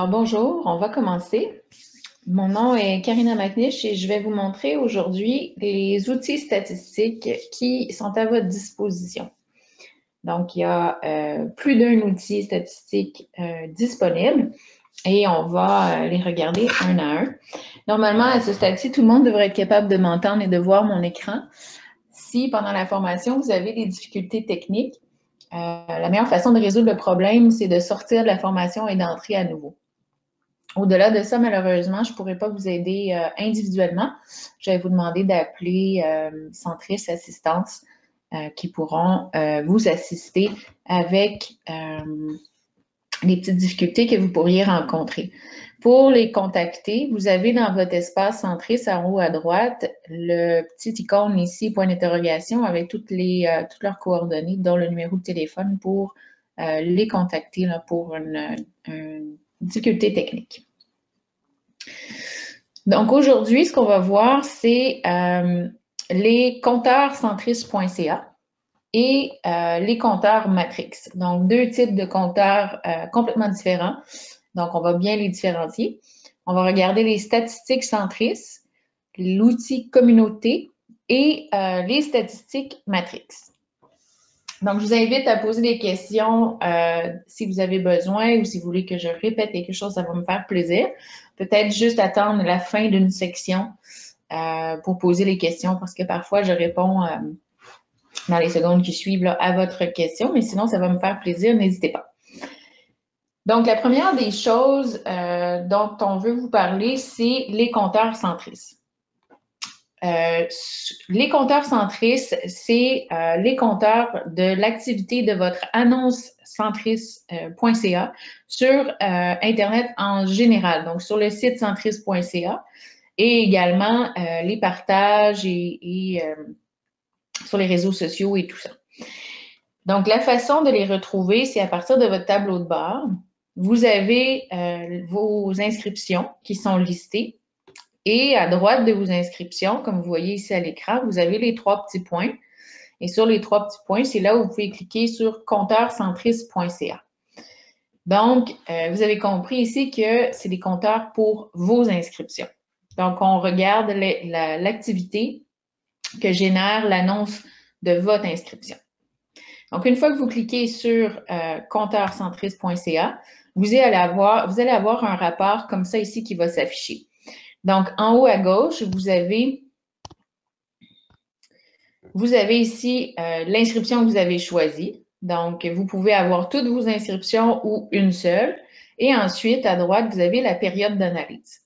Alors bonjour, on va commencer. Mon nom est Karina McNish et je vais vous montrer aujourd'hui les outils statistiques qui sont à votre disposition. Donc, il y a plus d'un outil statistique disponible et on va les regarder un à un. Normalement, à ce stade-ci, tout le monde devrait être capable de m'entendre et de voir mon écran. Si pendant la formation, vous avez des difficultés techniques, la meilleure façon de résoudre le problème, c'est de sortir de la formation et d'entrer à nouveau. Au-delà de ça, malheureusement, je ne pourrai pas vous aider individuellement. Je vais vous demander d'appeler Centris Assistance qui pourront vous assister avec les petites difficultés que vous pourriez rencontrer. Pour les contacter, vous avez dans votre espace Centris en haut à droite le petit icône ici, point d'interrogation, avec toutes leurs coordonnées, dont le numéro de téléphone pour les contacter là, pour une difficulté technique. Donc aujourd'hui, ce qu'on va voir, c'est les compteurs centris.ca et les compteurs Matrix. Donc deux types de compteurs complètement différents. Donc on va bien les différencier. On va regarder les statistiques Centris, l'outil communauté et les statistiques Matrix. Donc, je vous invite à poser des questions si vous avez besoin ou si vous voulez que je répète quelque chose, ça va me faire plaisir. Peut-être juste attendre la fin d'une section pour poser les questions parce que parfois, je réponds dans les secondes qui suivent là, à votre question, mais sinon, ça va me faire plaisir, n'hésitez pas. Donc, la première des choses dont on veut vous parler, c'est les compteurs Centris. Les compteurs Centris, c'est les compteurs de l'activité de votre annonce centris.ca sur Internet en général, donc sur le site centris.ca et également les partages et sur les réseaux sociaux et tout ça. Donc, la façon de les retrouver, c'est à partir de votre tableau de bord. Vous avez vos inscriptions qui sont listées. Et à droite de vos inscriptions, comme vous voyez ici à l'écran, vous avez les trois petits points. Et sur les trois petits points, c'est là où vous pouvez cliquer sur compteurscentris.ca. Donc, vous avez compris ici que c'est des compteurs pour vos inscriptions. Donc, on regarde l'activité que génère l'annonce de votre inscription. Donc, une fois que vous cliquez sur compteurscentris.ca, vous allez avoir un rapport comme ça ici qui va s'afficher. Donc, en haut à gauche, vous avez ici l'inscription que vous avez choisie. Donc, vous pouvez avoir toutes vos inscriptions ou une seule. Et ensuite, à droite, vous avez la période d'analyse.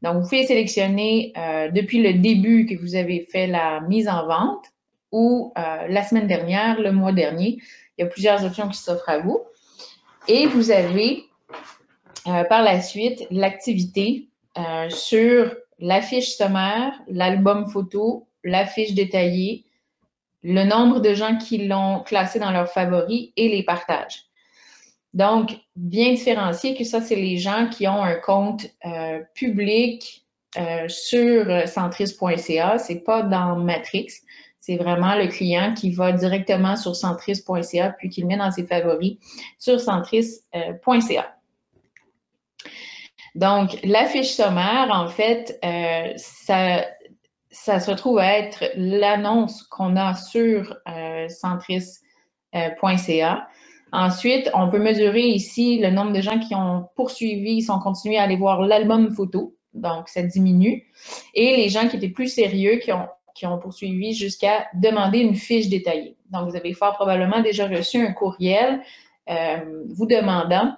Donc, vous pouvez sélectionner depuis le début que vous avez fait la mise en vente ou la semaine dernière, le mois dernier. Il y a plusieurs options qui s'offrent à vous. Et vous avez par la suite l'activité sur la fiche sommaire, l'album photo, la fiche détaillée, le nombre de gens qui l'ont classé dans leurs favoris et les partages. Donc, bien différencier que ça, c'est les gens qui ont un compte public sur centris.ca. C'est pas dans Matrix. C'est vraiment le client qui va directement sur centris.ca puis qui le met dans ses favoris sur centris.ca. Donc, la fiche sommaire, en fait, ça se retrouve à être l'annonce qu'on a sur centris.ca. Ensuite, on peut mesurer ici le nombre de gens qui ont poursuivi, sont continués à aller voir l'album photo. Donc, ça diminue. Et les gens qui étaient plus sérieux, qui ont poursuivi jusqu'à demander une fiche détaillée. Donc, vous avez fort probablement déjà reçu un courriel vous demandant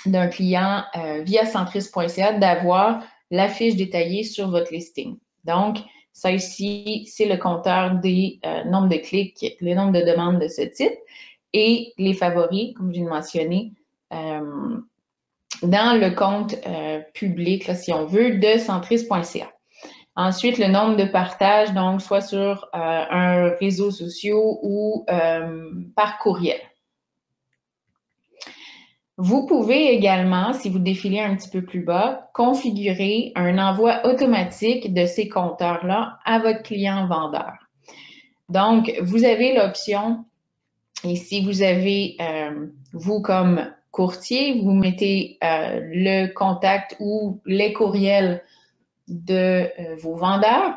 d'un client via centris.ca d'avoir la fiche détaillée sur votre listing. Donc, ça ici, c'est le compteur des nombres de clics, le nombre de demandes de ce type et les favoris, comme je viens de mentionner, dans le compte public, là, si on veut, de centris.ca. Ensuite, le nombre de partages, donc soit sur un réseau social ou par courriel. Vous pouvez également, si vous défilez un petit peu plus bas, configurer un envoi automatique de ces compteurs-là à votre client vendeur. Donc, vous avez l'option, et si vous avez, vous comme courtier, vous mettez le contact ou les courriels de vos vendeurs,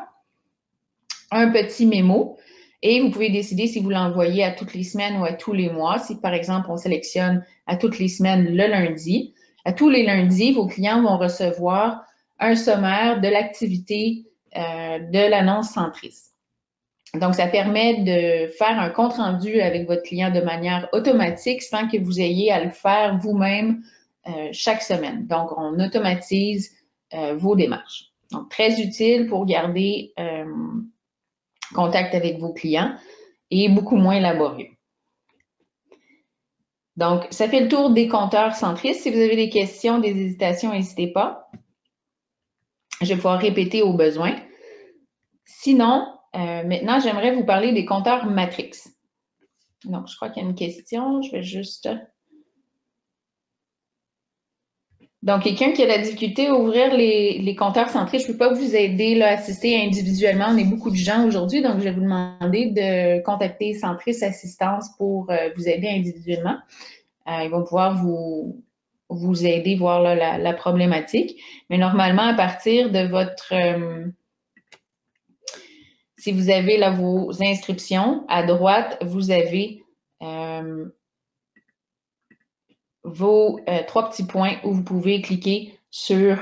un petit mémo, et vous pouvez décider si vous l'envoyez à toutes les semaines ou à tous les mois. Si, par exemple, on sélectionne à toutes les semaines le lundi, à tous les lundis, vos clients vont recevoir un sommaire de l'activité de l'annonce centriste. Donc, ça permet de faire un compte-rendu avec votre client de manière automatique sans que vous ayez à le faire vous-même chaque semaine. Donc, on automatise vos démarches. Donc, très utile pour garder contact avec vos clients et beaucoup moins laborieux. Donc, ça fait le tour des compteurs centristes. Si vous avez des questions, des hésitations, n'hésitez pas. Je vais pouvoir répéter au besoin. Sinon, maintenant, j'aimerais vous parler des compteurs Matrix. Donc, je crois qu'il y a une question. Je vais juste... Donc, quelqu'un qui a la difficulté à ouvrir les compteurs centrés, je ne peux pas vous aider là, à assister individuellement. On est beaucoup de gens aujourd'hui, donc je vais vous demander de contacter Centris Assistance pour vous aider individuellement. Ils vont pouvoir vous aider à voir là, la problématique. Mais normalement, à partir de votre... si vous avez là vos inscriptions, à droite, vous avez vos trois petits points où vous pouvez cliquer sur,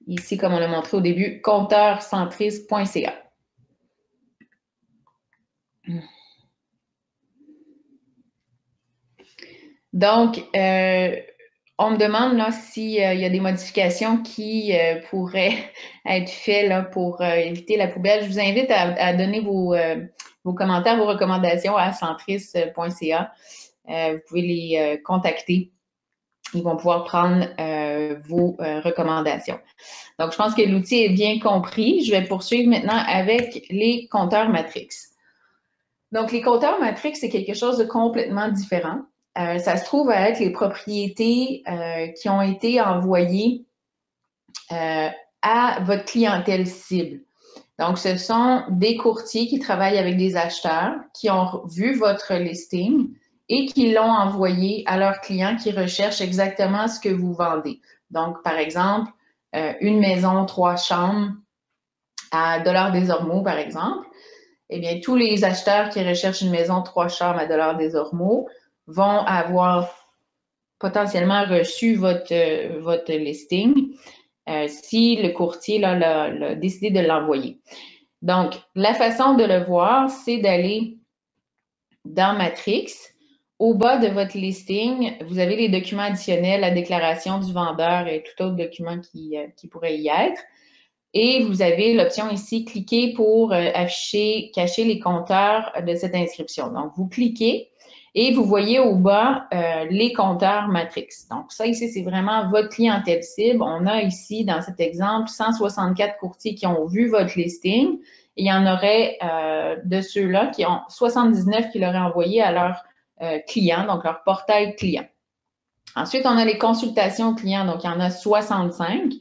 ici, comme on l'a montré au début, compteurcentris.ca. Donc, on me demande là s'il y a des modifications qui pourraient être faites là, pour éviter la poubelle. Je vous invite à donner vos commentaires, vos recommandations à centris.ca. Vous pouvez les contacter. Ils vont pouvoir prendre vos recommandations. Donc, je pense que l'outil est bien compris. Je vais poursuivre maintenant avec les compteurs Matrix. Donc, les compteurs Matrix, c'est quelque chose de complètement différent. Ça se trouve à être les propriétés qui ont été envoyées à votre clientèle cible. Donc, ce sont des courtiers qui travaillent avec des acheteurs qui ont vu votre listing et qui l'ont envoyé à leurs clients qui recherchent exactement ce que vous vendez. Donc, par exemple, une maison 3 chambres à $ des Ormeaux, par exemple. Eh bien, tous les acheteurs qui recherchent une maison 3 chambres à $ des Ormeaux vont avoir potentiellement reçu votre listing si le courtier là, a décidé de l'envoyer. Donc, la façon de le voir, c'est d'aller dans Matrix. Au bas de votre listing, vous avez les documents additionnels, la déclaration du vendeur et tout autre document qui pourrait y être. Et vous avez l'option ici, cliquer pour afficher, cacher les compteurs de cette inscription. Donc, vous cliquez et vous voyez au bas les compteurs Matrix. Donc, ça ici, c'est vraiment votre clientèle cible. On a ici, dans cet exemple, 164 courtiers qui ont vu votre listing. Et il y en aurait de ceux-là qui ont 79 qui l'auraient envoyé à leurs clients, donc leur portail client. Ensuite, on a les consultations clients, donc il y en a 65.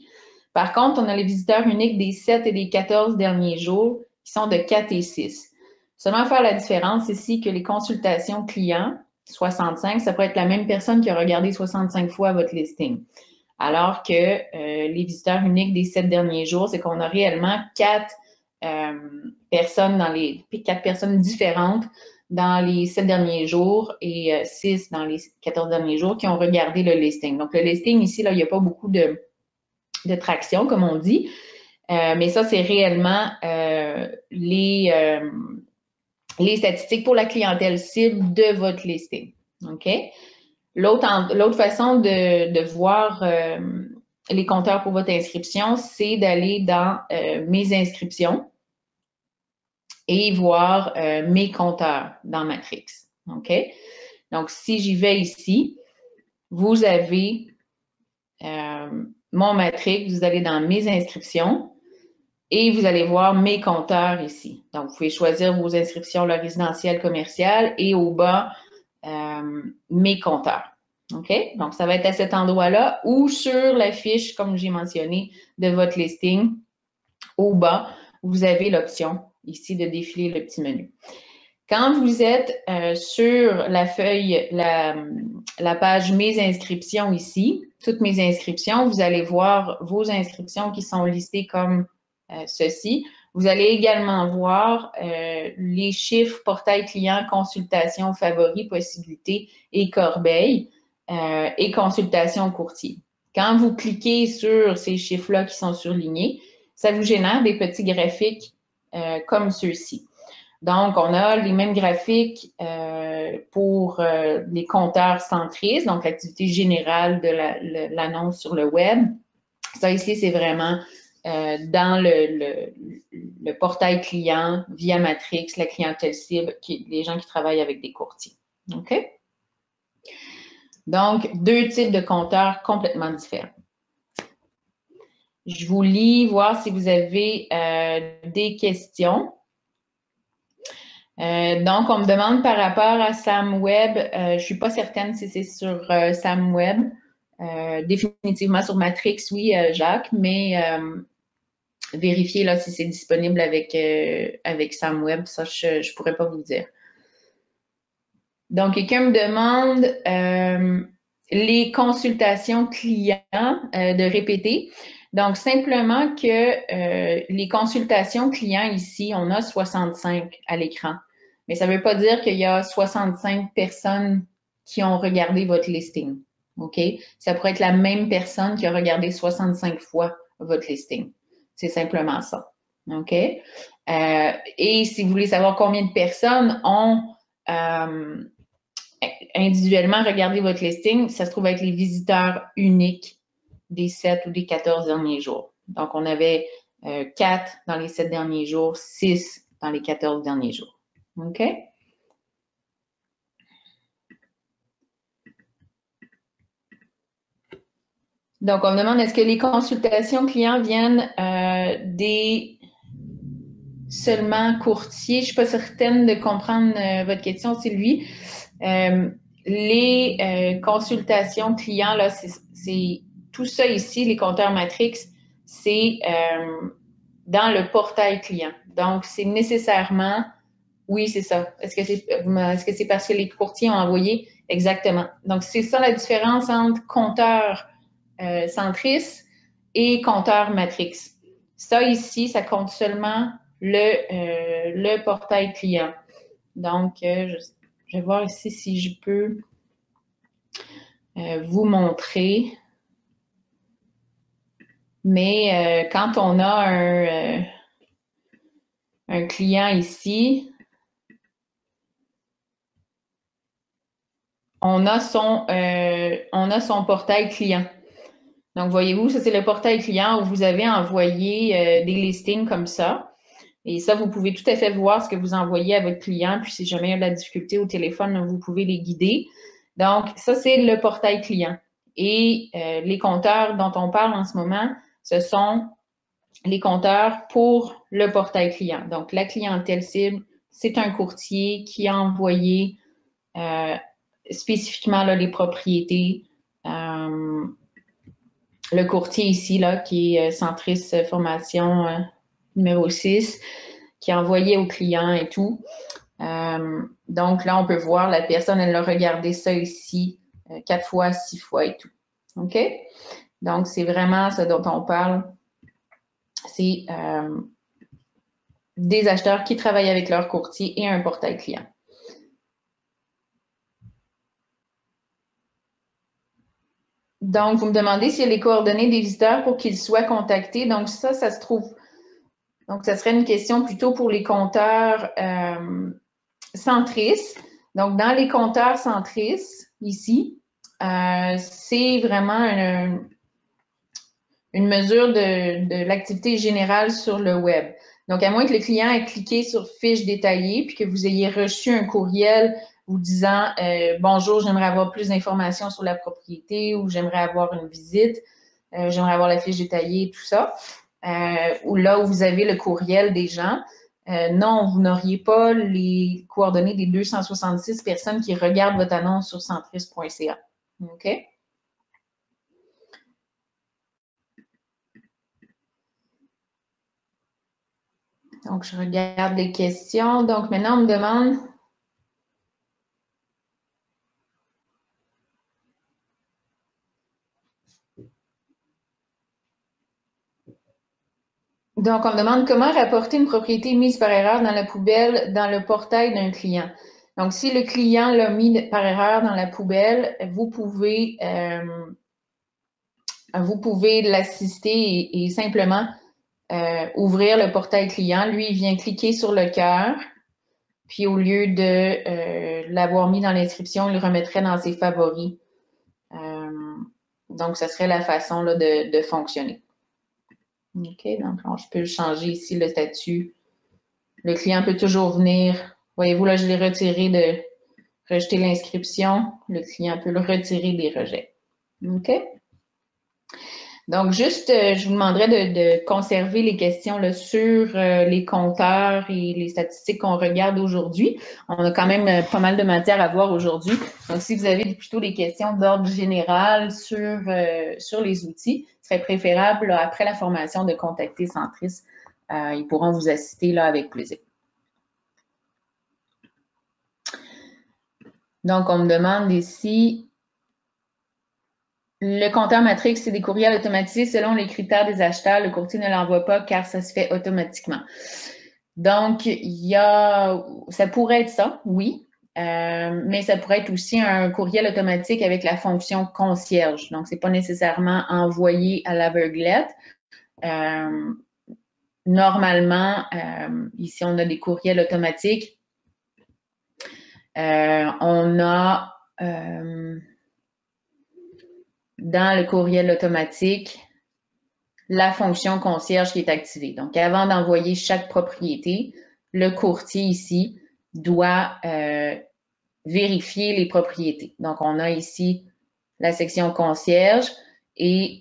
Par contre, on a les visiteurs uniques des 7 et des 14 derniers jours qui sont de 4 et 6. Seulement faire la différence ici que les consultations clients, 65, ça pourrait être la même personne qui a regardé 65 fois votre listing. Alors que les visiteurs uniques des 7 derniers jours, c'est qu'on a réellement 4 personnes différentes dans les 7 derniers jours et 6 dans les 14 derniers jours qui ont regardé le listing. Donc, le listing ici, là, il n'y a pas beaucoup de traction, comme on dit, mais ça, c'est réellement les statistiques pour la clientèle cible de votre listing. OK? L'autre façon de voir les compteurs pour votre inscription, c'est d'aller dans mes inscriptions et voir mes compteurs dans Matrix. OK? Donc, si j'y vais ici, vous avez mon Matrix, vous allez dans mes inscriptions et vous allez voir mes compteurs ici. Donc, vous pouvez choisir vos inscriptions là, résidentielles, commerciales et au bas, mes compteurs. OK? Donc, ça va être à cet endroit-là ou sur la fiche, comme j'ai mentionné, de votre listing. Au bas, vous avez l'option ici de défiler le petit menu. Quand vous êtes sur la feuille, la page Mes inscriptions ici, toutes mes inscriptions, vous allez voir vos inscriptions qui sont listées comme ceci. Vous allez également voir les chiffres portail client, consultation, favoris, possibilités et corbeille et consultation courtier. Quand vous cliquez sur ces chiffres-là qui sont surlignés, ça vous génère des petits graphiques comme ceux-ci. Donc, on a les mêmes graphiques pour les compteurs centristes, donc l'activité générale de l'annonce sur le web. Ça ici, c'est vraiment dans le portail client via Matrix, la clientèle cible, les gens qui travaillent avec des courtiers. OK? Donc, deux types de compteurs complètement différents. Je vous lis, voir si vous avez des questions. Donc, on me demande par rapport à SamWeb, je ne suis pas certaine si c'est sur SamWeb. Définitivement sur Matrix, oui, Jacques, mais vérifiez là si c'est disponible avec SamWeb, ça, je ne pourrais pas vous dire. Donc, quelqu'un me demande les consultations clients de répéter. Donc, simplement que les consultations clients ici, on a 65 à l'écran. Mais ça ne veut pas dire qu'il y a 65 personnes qui ont regardé votre listing. OK? Ça pourrait être la même personne qui a regardé 65 fois votre listing. C'est simplement ça. OK? Et si vous voulez savoir combien de personnes ont individuellement regardé votre listing, ça se trouve être les visiteurs uniques des 7 ou des 14 derniers jours. Donc, on avait 4 dans les 7 derniers jours, 6 dans les 14 derniers jours. OK? Donc, on me demande est-ce que les consultations clients viennent des seulement courtiers? Je ne suis pas certaine de comprendre votre question, Sylvie. Les consultations clients, là, c'est tout ça ici, les compteurs Matrix, c'est dans le portail client. Donc, c'est nécessairement, oui, c'est ça. Est-ce que c'est parce que les courtiers ont envoyé? Exactement. Donc, c'est ça la différence entre compteur centris et compteur Matrix. Ça ici, ça compte seulement le portail client. Donc, je vais voir ici si je peux vous montrer. Mais quand on a un client ici, on a son portail client. Donc, voyez-vous, ça, c'est le portail client où vous avez envoyé des listings comme ça. Et ça, vous pouvez tout à fait voir ce que vous envoyez à votre client. Puis, si jamais il y a de la difficulté au téléphone, vous pouvez les guider. Donc, ça, c'est le portail client. Et les compteurs dont on parle en ce moment, ce sont les compteurs pour le portail client. Donc, la clientèle cible, c'est un courtier qui a envoyé spécifiquement là, les propriétés. Le courtier ici, là, qui est Centris Formation numéro 6, qui a envoyé au client et tout. Donc là, on peut voir la personne, elle a regardé ça ici 4 fois, 6 fois et tout. OK? Donc, c'est vraiment ce dont on parle. C'est des acheteurs qui travaillent avec leur courtier et un portail client. Donc, vous me demandez s'il y a les coordonnées des visiteurs pour qu'ils soient contactés. Donc, ça se trouve. Donc, ça serait une question plutôt pour les compteurs centris. Donc, dans les compteurs centris, ici, c'est vraiment une mesure de l'activité générale sur le web. Donc, à moins que le client ait cliqué sur fiche détaillée puis que vous ayez reçu un courriel vous disant bonjour, j'aimerais avoir plus d'informations sur la propriété ou j'aimerais avoir une visite, j'aimerais avoir la fiche détaillée, tout ça, ou là où vous avez le courriel des gens, non, vous n'auriez pas les coordonnées des 266 personnes qui regardent votre annonce sur centris.ca. OK? Donc, je regarde les questions. Donc, maintenant, on me demande Donc, on me demande comment rapporter une propriété mise par erreur dans la poubelle dans le portail d'un client. Donc, si le client l'a mis par erreur dans la poubelle, vous pouvez l'assister et simplement ouvrir le portail client. Lui, il vient cliquer sur le cœur, puis au lieu de l'avoir mis dans l'inscription, il le remettrait dans ses favoris. Donc, ce serait la façon là, de fonctionner. OK, donc je peux changer ici le statut. Le client peut toujours venir. Voyez-vous, là, je l'ai retiré de rejeter l'inscription. Le client peut le retirer des rejets. OK? Donc, juste, je vous demanderais de conserver les questions là, sur les compteurs et les statistiques qu'on regarde aujourd'hui. On a quand même pas mal de matière à voir aujourd'hui. Donc, si vous avez plutôt des questions d'ordre général sur les outils, ce serait préférable, là, après la formation, de contacter Centris. Ils pourront vous assister là, avec plaisir. Donc, on me demande ici, le compteur Matrix, c'est des courriels automatisés selon les critères des acheteurs. Le courtier ne l'envoie pas car ça se fait automatiquement. Donc, ça pourrait être ça, oui, mais ça pourrait être aussi un courriel automatique avec la fonction concierge. Donc, c'est pas nécessairement envoyé à l'aveuglette. Normalement, ici, on a des courriels automatiques. On a dans le courriel automatique la fonction concierge qui est activée. Donc, avant d'envoyer chaque propriété, le courtier ici doit vérifier les propriétés. Donc, on a ici la section concierge et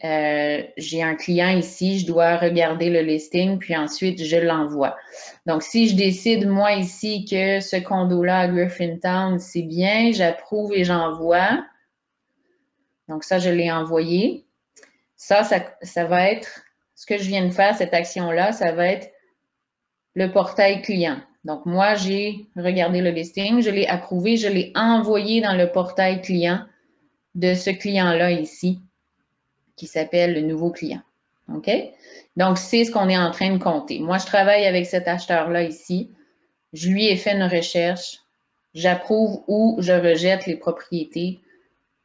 j'ai un client ici, je dois regarder le listing, puis ensuite, je l'envoie. Donc, si je décide, moi, ici, que ce condo-là à Griffintown, c'est bien, j'approuve et j'envoie. Donc, ça, je l'ai envoyé. Ça va être, ce que je viens de faire, cette action-là, ça va être le portail client. Donc, moi, j'ai regardé le listing, je l'ai approuvé, je l'ai envoyé dans le portail client de ce client-là ici, qui s'appelle le nouveau client. OK? Donc, c'est ce qu'on est en train de compter. Moi, je travaille avec cet acheteur-là ici. Je lui ai fait une recherche. J'approuve ou je rejette les propriétés.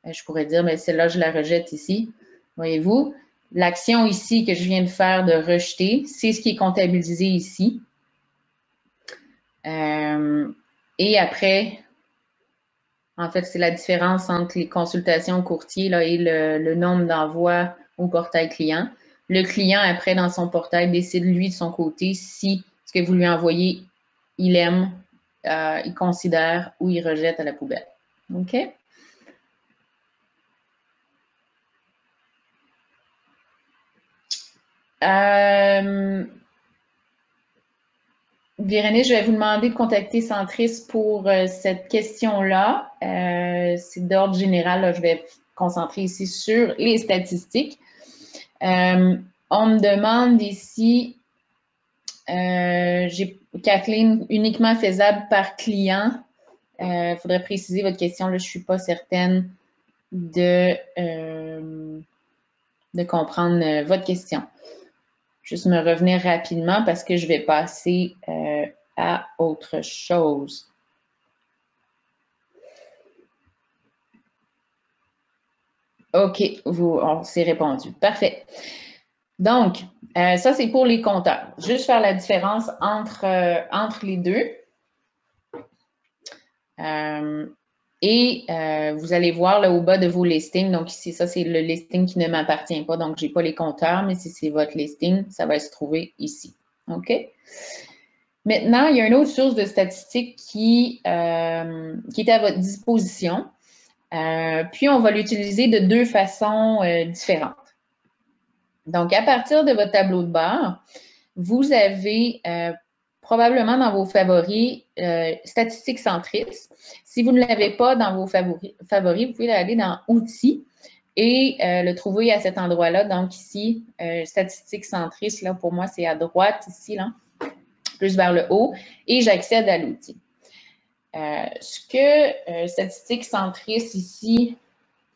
Je pourrais dire, mais celle-là, je la rejette ici. Voyez-vous? L'action ici que je viens de faire de rejeter, c'est ce qui est comptabilisé ici. Et après, en fait, c'est la différence entre les consultations courtier là, et le nombre d'envois au portail client. Le client, après, dans son portail, décide, lui, de son côté, si ce que vous lui envoyez, il aime, il considère ou il rejette à la poubelle. OK? Virénée, je vais vous demander de contacter Centris pour cette question-là. C'est d'ordre général, là, je vais me concentrer ici sur les statistiques. On me demande ici, j'ai Kathleen, uniquement faisable par client. Il faudrait préciser votre question, là, je ne suis pas certaine de comprendre votre question. Juste me revenir rapidement parce que je vais passer à autre chose. OK, on s'est répondu. Parfait. Donc, ça, c'est pour les compteurs. Juste faire la différence entre les deux. Vous allez voir là au bas de vos listings. Donc, ici, ça, c'est le listing qui ne m'appartient pas. Donc, je n'ai pas les compteurs, mais si c'est votre listing, ça va se trouver ici. OK? Maintenant, il y a une autre source de statistiques qui est à votre disposition. Puis, on va l'utiliser de deux façons différentes. Donc, à partir de votre tableau de bord, vous avez probablement dans vos favoris Statistiques Centris. Si vous ne l'avez pas dans vos favoris, vous pouvez aller dans Outils et le trouver à cet endroit-là. Donc, ici, Statistiques Centris, là, pour moi, c'est à droite, ici, là, plus vers le haut, et j'accède à l'outil. Ce que Statistiques Centris ici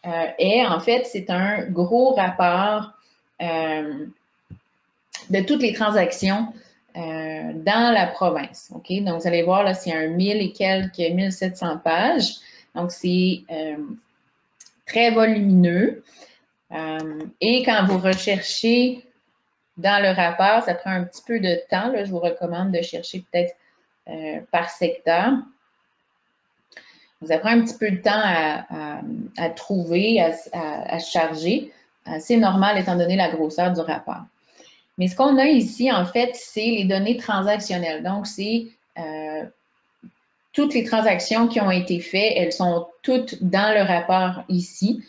est, en fait, c'est un gros rapport de toutes les transactions dans la province. OK? Donc, vous allez voir, là, c'est un 1000 et quelques 1700 pages. Donc, c'est très volumineux. Et quand vous recherchez dans le rapport, ça prend un petit peu de temps. Là, je vous recommande de chercher peut-être par secteur. Ça prend un petit peu de temps à trouver, à charger. C'est normal étant donné la grosseur du rapport. Mais ce qu'on a ici, en fait, c'est les données transactionnelles. Donc, c'est toutes les transactions qui ont été faites, elles sont toutes dans le rapport ici.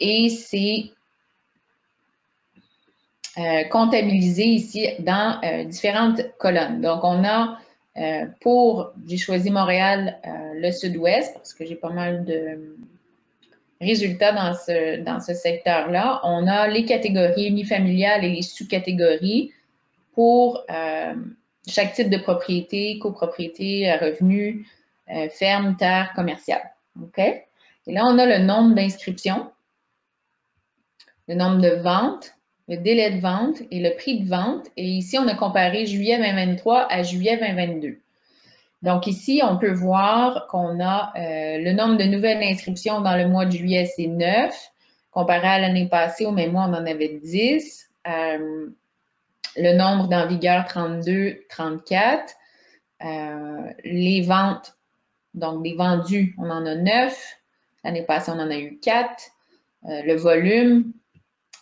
Et c'est comptabilisé ici dans différentes colonnes. Donc, on a j'ai choisi Montréal, le Sud-Ouest, parce que j'ai pas mal de résultats dans ce secteur-là. On a les catégories unifamiliales et les sous-catégories pour chaque type de propriété, copropriété, revenu, ferme, terre, commerciale. OK? Et là, on a le nombre d'inscriptions, le nombre de ventes, le délai de vente et le prix de vente. Et ici, on a comparé juillet 2023 à juillet 2022. Donc ici, on peut voir qu'on a le nombre de nouvelles inscriptions dans le mois de juillet, c'est 9. Comparé à l'année passée, au même mois, on en avait 10. Le nombre d'en vigueur, 32, 34. Les ventes, donc des vendus, on en a 9. L'année passée, on en a eu 4. Le volume.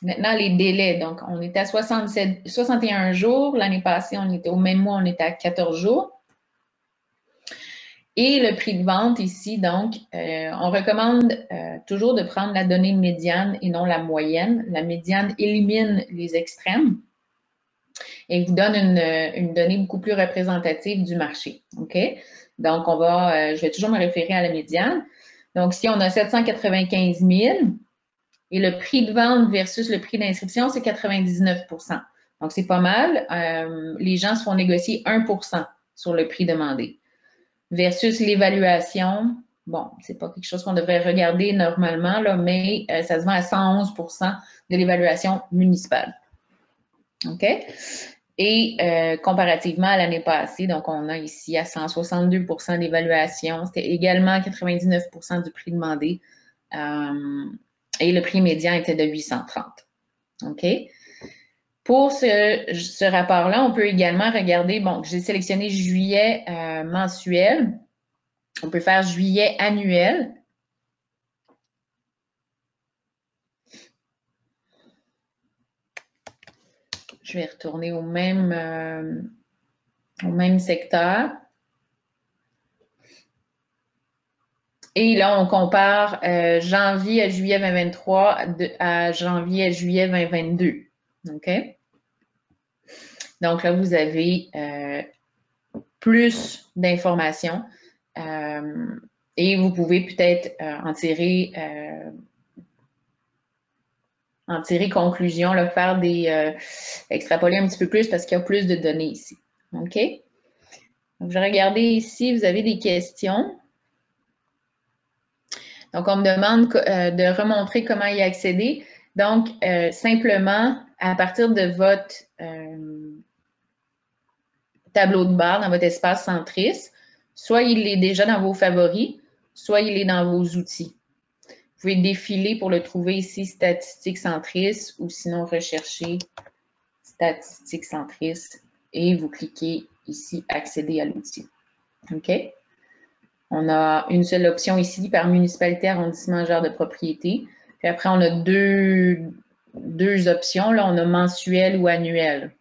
Maintenant, les délais. Donc, on était à 61 jours. L'année passée, au même mois, on était à 14 jours. Et le prix de vente ici, donc, on recommande toujours de prendre la donnée médiane et non la moyenne. La médiane élimine les extrêmes et vous donne une donnée beaucoup plus représentative du marché. OK? Donc, je vais toujours me référer à la médiane. Donc, si on a 795 000 et le prix de vente versus le prix d'inscription, c'est 99 %. Donc, c'est pas mal. Les gens se font négocier 1 % sur le prix demandé. Versus l'évaluation, bon, c'est pas quelque chose qu'on devrait regarder normalement, là, mais ça se vend à 111 % de l'évaluation municipale. OK? Et comparativement à l'année passée, donc on a ici à 162 % d'évaluation. C'était également 99 % du prix demandé. Et le prix médian était de 830. OK? Pour ce rapport-là, on peut également regarder, bon, j'ai sélectionné juillet mensuel. On peut faire juillet annuel. Je vais retourner au même secteur. Et là, on compare janvier à juillet 2023 à janvier à juillet 2022. OK? Donc là, vous avez plus d'informations et vous pouvez peut-être en tirer conclusion, là, faire extrapoler un petit peu plus parce qu'il y a plus de données ici. OK? Donc, je vais regarder ici, vous avez des questions. Donc, on me demande de remontrer comment y accéder. Donc, simplement, à partir de votre tableau de bord, dans votre espace centris, soit il est déjà dans vos favoris, soit il est dans vos outils. Vous pouvez défiler pour le trouver ici, Statistiques centris, ou sinon rechercher Statistiques centris et vous cliquez ici, accéder à l'outil. OK? On a une seule option ici par municipalité, arrondissement, genre de propriété. Puis après, on a deux options. Là, on a mensuel ou annuel.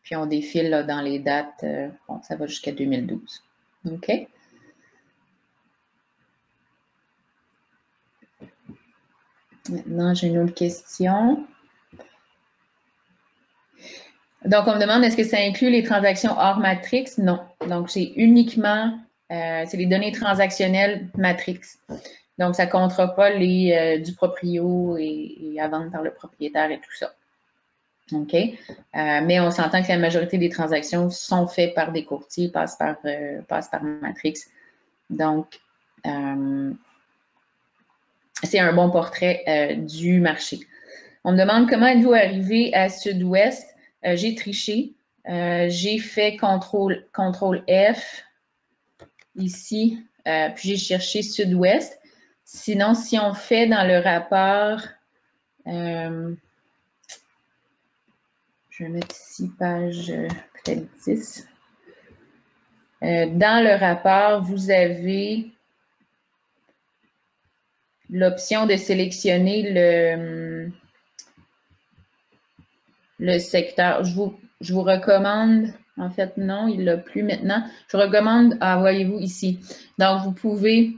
Puis on défile là, dans les dates. Bon, ça va jusqu'à 2012. OK? Maintenant, j'ai une autre question. Donc, on me demande, est-ce que ça inclut les transactions hors matrix? Non. Donc, c'est uniquement, c'est les données transactionnelles matrix. Donc, ça ne comptera pas les du proprio et à vendre par le propriétaire et tout ça. OK? Mais on s'entend que la majorité des transactions sont faites par des courtiers, passent par matrix. Donc, c'est un bon portrait du marché. On me demande comment êtes-vous arrivé à Sud-Ouest. J'ai triché. J'ai fait CTRL F ici, puis j'ai cherché Sud-Ouest. Sinon, si on fait dans le rapport, je vais mettre ici page peut-être 10. Dans le rapport, vous avez l'option de sélectionner le secteur. Je vous recommande, en fait non, il l'a plus maintenant. Je vous recommande, voyez-vous ici. Donc, vous pouvez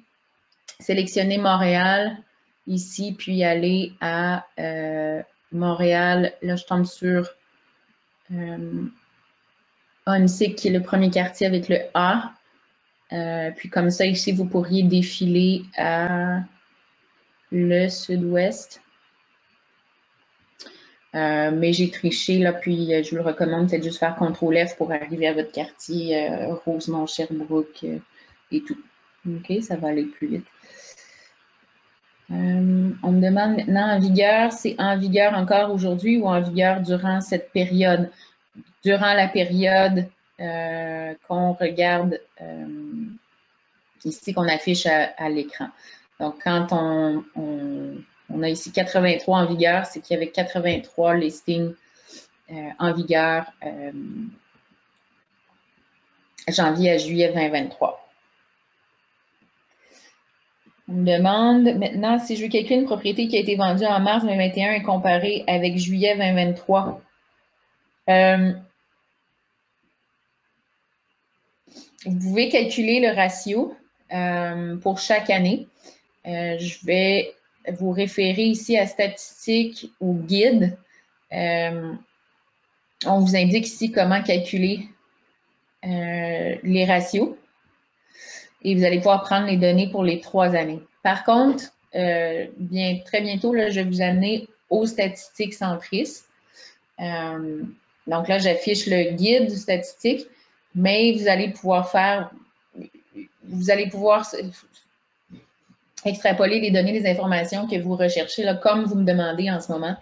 sélectionner Montréal ici, puis aller à Montréal. Là, je tombe sur Onsic, qui est le premier quartier avec le A. Puis comme ça, ici, vous pourriez défiler à le sud-ouest. Mais j'ai triché, là, puis je vous le recommande, c'est juste faire CTRL F pour arriver à votre quartier, Rosemont, Sherbrooke et tout. OK, ça va aller plus vite. On me demande maintenant en vigueur, c'est en vigueur encore aujourd'hui ou en vigueur durant cette période? Durant la période qu'on regarde ici, qu'on affiche à l'écran. Donc, quand on a ici 83 en vigueur, c'est qu'il y avait 83 listings en vigueur janvier à juillet 2023. On me demande maintenant si je veux calculer une propriété qui a été vendue en mars 2021 et comparée avec juillet 2023. Vous pouvez calculer le ratio pour chaque année. Je vais vous référer ici à statistiques ou guide. On vous indique ici comment calculer les ratios et vous allez pouvoir prendre les données pour les 3 années. Par contre, très bientôt, là, je vais vous amener aux statistiques centristes. Donc là, j'affiche le guide du statistique, mais vous allez pouvoir extrapoler les données, les informations que vous recherchez, là, comme vous me demandez en ce moment,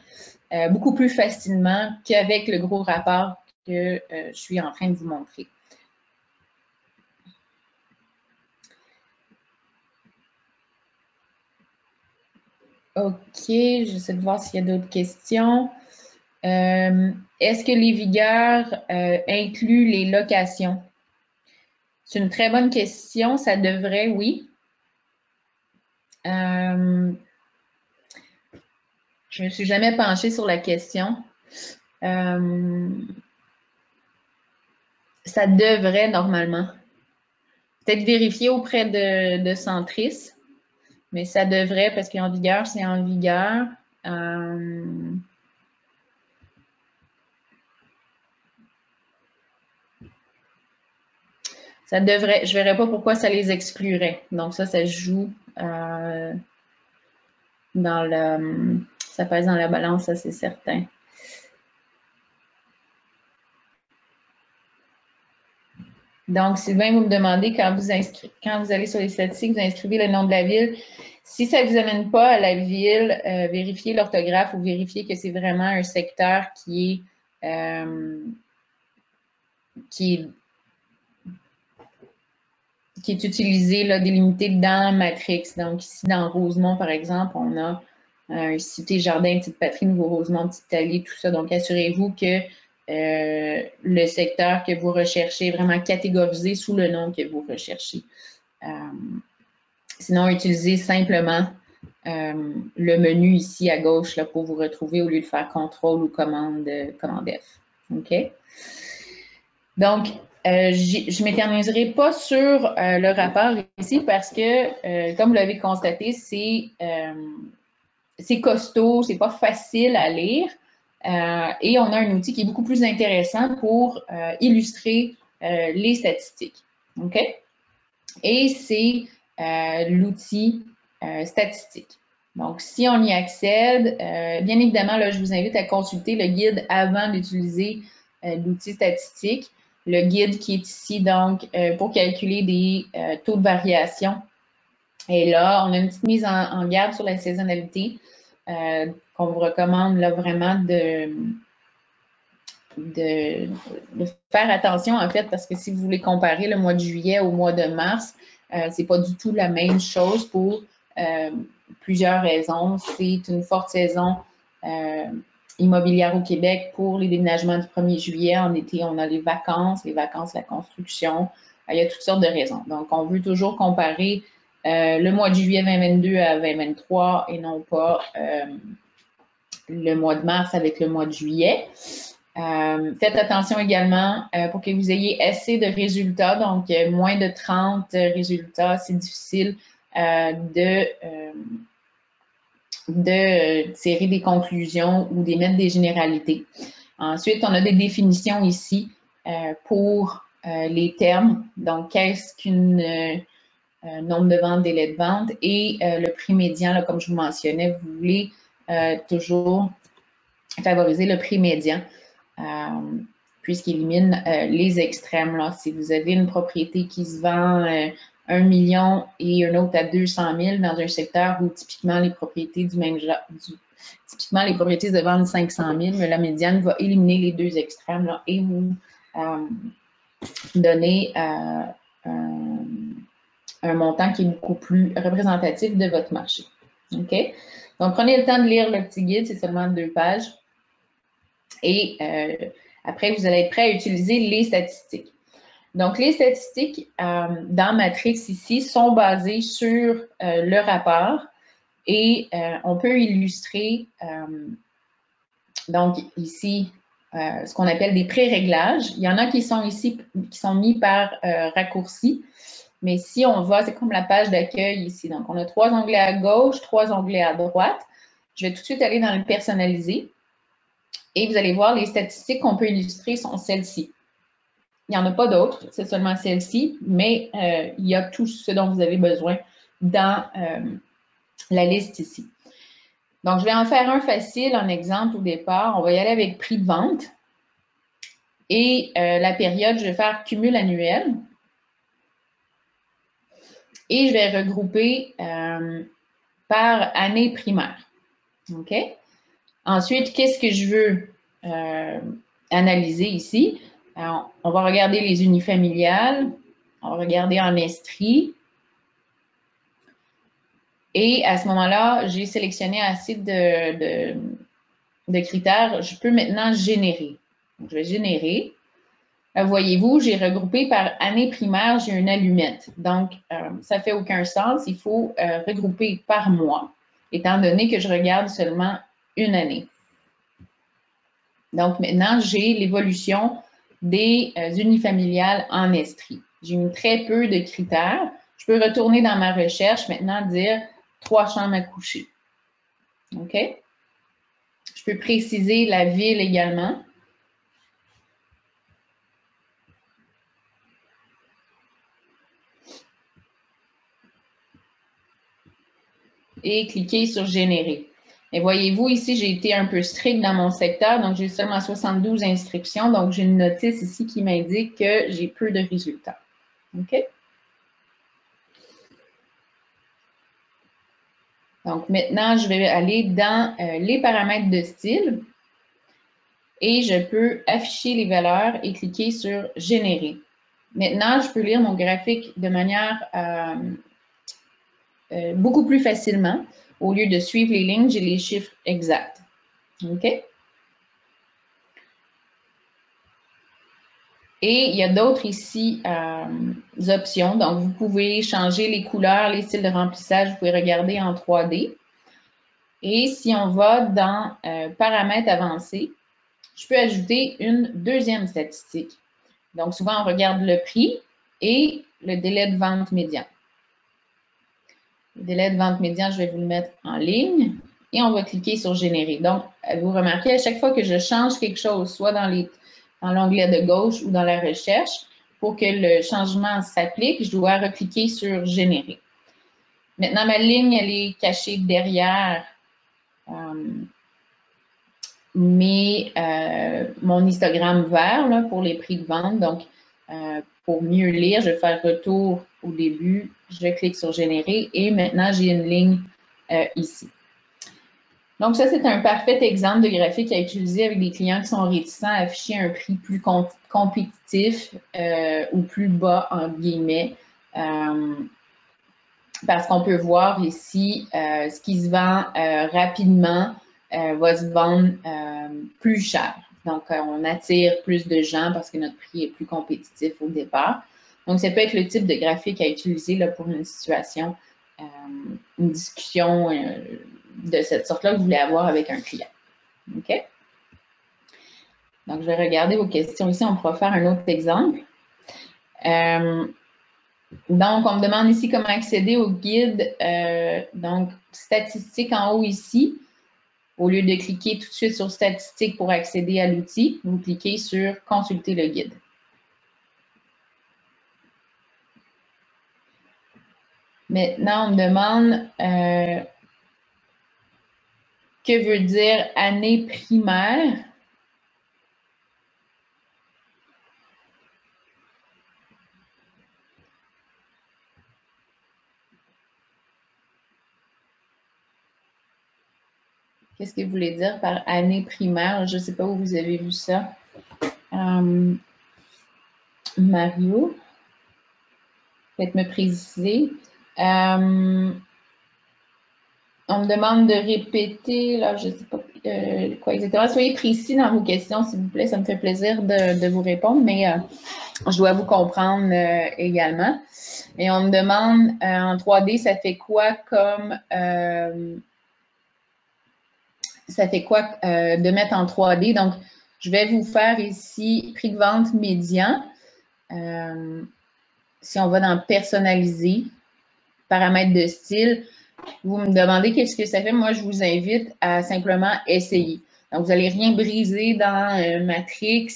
beaucoup plus facilement qu'avec le gros rapport que je suis en train de vous montrer. OK, j'essaie de voir s'il y a d'autres questions. Est-ce que les vigueurs incluent les locations? C'est une très bonne question. Ça devrait, oui. Je ne me suis jamais penchée sur la question. Ça devrait normalement. Peut-être vérifier auprès de Centris, mais ça devrait, parce qu'en vigueur, c'est en vigueur. Ça devrait, je ne verrais pas pourquoi ça les exclurait. Donc ça se joue ça pèse dans la balance, ça c'est certain. Donc, Sylvain, vous me demandez quand vous allez sur les statistiques, vous inscrivez le nom de la ville. Si ça ne vous amène pas à la ville, vérifiez l'orthographe ou vérifiez que c'est vraiment un secteur qui est utilisé, là, délimité dans Matrix. Donc, ici, dans Rosemont, par exemple, on a un cité jardin, petite patrie, Nouveau-Rosemont, petite allée, tout ça. Donc, assurez-vous que le secteur que vous recherchez est vraiment catégorisé sous le nom que vous recherchez. Sinon, utilisez simplement le menu ici à gauche là, pour vous retrouver au lieu de faire CTRL ou commande F. OK? Donc, je ne m'éterniserai pas sur le rapport ici parce que, comme vous l'avez constaté, c'est costaud, c'est pas facile à lire. Et on a un outil qui est beaucoup plus intéressant pour illustrer les statistiques. OK? Et c'est l'outil statistique. Donc, si on y accède, bien évidemment, là, je vous invite à consulter le guide avant d'utiliser l'outil statistique. Le guide qui est ici, donc, pour calculer des taux de variation. Et là, on a une petite mise en garde sur la saisonnalité. qu'on vous recommande là, vraiment de faire attention, en fait, parce que si vous voulez comparer le mois de juillet au mois de mars, c'est pas du tout la même chose pour plusieurs raisons. C'est une forte saison immobilière au Québec pour les déménagements du 1er juillet. En été, on a les vacances, la construction. Il y a toutes sortes de raisons. Donc, on veut toujours comparer le mois de juillet 2022 à 2023 et non pas le mois de mars avec le mois de juillet. Faites attention également pour que vous ayez assez de résultats, donc moins de 30 résultats, c'est difficile de tirer des conclusions ou d'émettre des généralités. Ensuite, on a des définitions ici pour les termes. Donc, qu'est-ce qu'une nombre de ventes, délai de vente et le prix médian, là, comme je vous mentionnais, vous voulez toujours favoriser le prix médian puisqu'il élimine les extrêmes. Là. Si vous avez une propriété qui se vend 1 million et une autre à 200 000 dans un secteur où typiquement les propriétés du même genre, typiquement les propriétés se vendent 500 000, mais la médiane va éliminer les deux extrêmes là, et vous donner un montant qui est beaucoup plus représentatif de votre marché. OK? Donc, prenez le temps de lire le petit guide, c'est seulement 2 pages. Et après, vous allez être prêt à utiliser les statistiques. Donc, les statistiques dans Matrix ici sont basées sur le rapport et on peut illustrer, donc ici, ce qu'on appelle des pré-réglages. Il y en a qui sont ici, qui sont mis par raccourci. Mais si on va, c'est comme la page d'accueil ici. Donc, on a 3 onglets à gauche, 3 onglets à droite. Je vais tout de suite aller dans le personnalisé. Et vous allez voir, les statistiques qu'on peut illustrer sont celles-ci. Il n'y en a pas d'autres, c'est seulement celle-ci, mais il y a tout ce dont vous avez besoin dans la liste ici. Donc, je vais en faire un facile, un exemple au départ. On va y aller avec prix de vente. Et la période, je vais faire cumul annuel. Et je vais regrouper par année primaire. OK? Ensuite, qu'est-ce que je veux analyser ici? Alors, on va regarder les unifamiliales, on va regarder en estrie. Et à ce moment-là, j'ai sélectionné assez de critères. Je peux maintenant générer. Donc, je vais générer. Voyez-vous, j'ai regroupé par année primaire, j'ai une allumette. Donc, ça ne fait aucun sens. Il faut regrouper par mois, étant donné que je regarde seulement une année. Donc, maintenant, j'ai l'évolution des unifamiliales en estrie. J'ai mis très peu de critères. Je peux retourner dans ma recherche, maintenant dire 3 chambres à coucher. OK? Je peux préciser la ville également. Et cliquer sur Générer. Et voyez-vous, ici, j'ai été un peu strict dans mon secteur, donc j'ai seulement 72 inscriptions, donc j'ai une notice ici qui m'indique que j'ai peu de résultats. OK? Donc maintenant, je vais aller dans les paramètres de style et je peux afficher les valeurs et cliquer sur Générer. Maintenant, je peux lire mon graphique de manière beaucoup plus facilement. Au lieu de suivre les lignes, j'ai les chiffres exacts. OK? Et il y a d'autres ici options. Donc, vous pouvez changer les couleurs, les styles de remplissage. Vous pouvez regarder en 3D. Et si on va dans paramètres avancés, je peux ajouter une deuxième statistique. Donc, souvent, on regarde le prix et le délai de vente médian. Le délai de vente médian, je vais vous le mettre en ligne et on va cliquer sur Générer. Donc, vous remarquez, à chaque fois que je change quelque chose, soit dans l'onglet de gauche ou dans la recherche, pour que le changement s'applique, je dois recliquer sur Générer. Maintenant, ma ligne, elle est cachée derrière mon histogramme vert là, pour les prix de vente. Donc, pour mieux lire, je vais faire retour au début, je clique sur Générer et maintenant, j'ai une ligne ici. Donc, ça, c'est un parfait exemple de graphique à utiliser avec des clients qui sont réticents à afficher un prix plus compétitif ou plus bas, entre guillemets, parce qu'on peut voir ici ce qui se vend rapidement va se vendre plus cher. Donc, on attire plus de gens parce que notre prix est plus compétitif au départ. Donc, ça peut être le type de graphique à utiliser là, pour une situation, une discussion de cette sorte-là que vous voulez avoir avec un client. OK? Donc, je vais regarder vos questions ici. On pourra faire un autre exemple. Donc, on me demande ici comment accéder au guide. Donc, statistiques en haut ici. Au lieu de cliquer tout de suite sur statistiques pour accéder à l'outil, vous cliquez sur consulter le guide. Maintenant, on me demande que veut dire année primaire. Qu'est-ce que vous voulez dire par année primaire? Je ne sais pas où vous avez vu ça. Mario, peut-être me préciser. On me demande de répéter, là, je ne sais pas quoi exactement. Soyez précis dans vos questions, s'il vous plaît. Ça me fait plaisir de vous répondre, mais je dois vous comprendre également. Et on me demande en 3D, ça fait quoi comme de mettre en 3D? Donc, je vais vous faire ici prix de vente médian. Si on va dans personnaliser, paramètres de style, vous me demandez qu'est-ce que ça fait. Moi, je vous invite à simplement essayer. Donc, vous n'allez rien briser dans Matrix